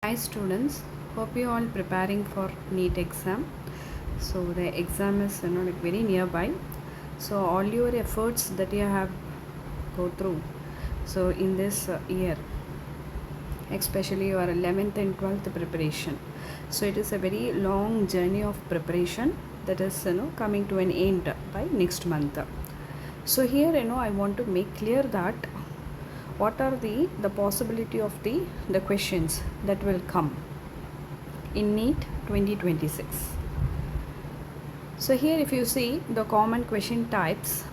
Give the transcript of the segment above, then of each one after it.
Hi students, hope you all preparing for neet exam. So the exam is like very nearby. So all your efforts that you have go through. So in this year, especially your 11th and 12th preparation. So it is a very long journey of preparation that is coming to an end by next month. So here I want to make clear that what are the possibility of the questions that will come in NEET 2026. So here if you see the common question types,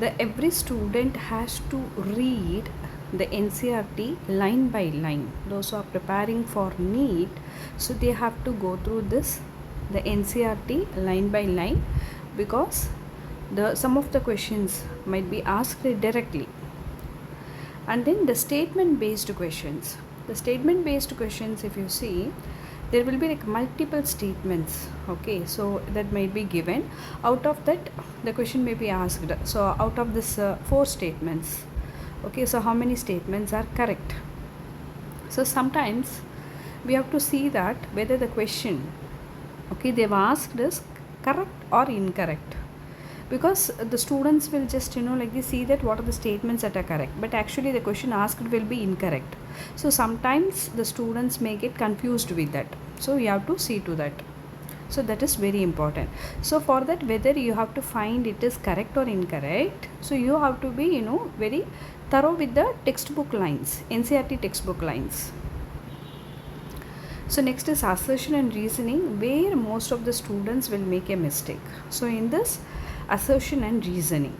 every student has to read the NCERT line by line. Those who are preparing for NEET, so they have to go through the NCERT line by line, because some of the questions might be asked directly. And then the statement based questions. The statement based questions, if you see, there will be like multiple statements, okay, so that might be given. Out of that the question may be asked, so out of this 4 statements, okay, so how many statements are correct? So sometimes we have to see that whether the question, okay, they've asked is correct or incorrect, because the students will just like they see that what are the statements that are correct, but actually the question asked will be incorrect. So sometimes the students may get confused with that, so you have to see to that. So that is very important. So for that, whether you have to find it is correct or incorrect, so you have to be very thorough with the textbook lines, NCERT textbook lines. So next is assertion and reasoning, where most of the students will make a mistake. So in this assertion and reasoning,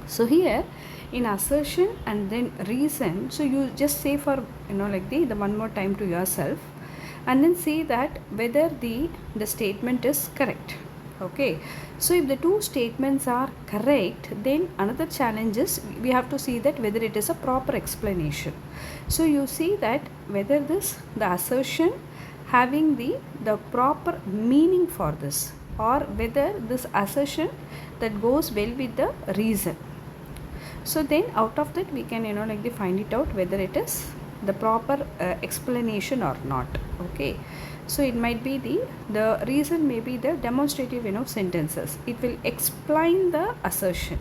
so here in assertion and then reason, so you just say for like the one more time to yourself, and then see that whether the statement is correct, okay. So if the 2 statements are correct, then another challenge is we have to see that whether it is a proper explanation. So you see that whether the assertion having the proper meaning for this, or whether this assertion that goes well with the reason. So then out of that we can like they find it out whether it is the proper explanation or not, okay. So it might be the reason may be the demonstrative sentences, it will explain the assertion.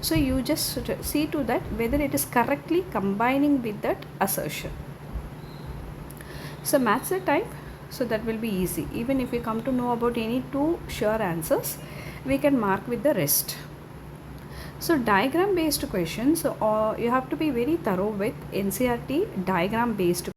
So you just see to that whether it is correctly combining with that assertion. So match the type, so that will be easy. Even if we come to know about any 2 sure answers, we can mark with the rest. So diagram based questions, you have to be very thorough with NCERT diagram based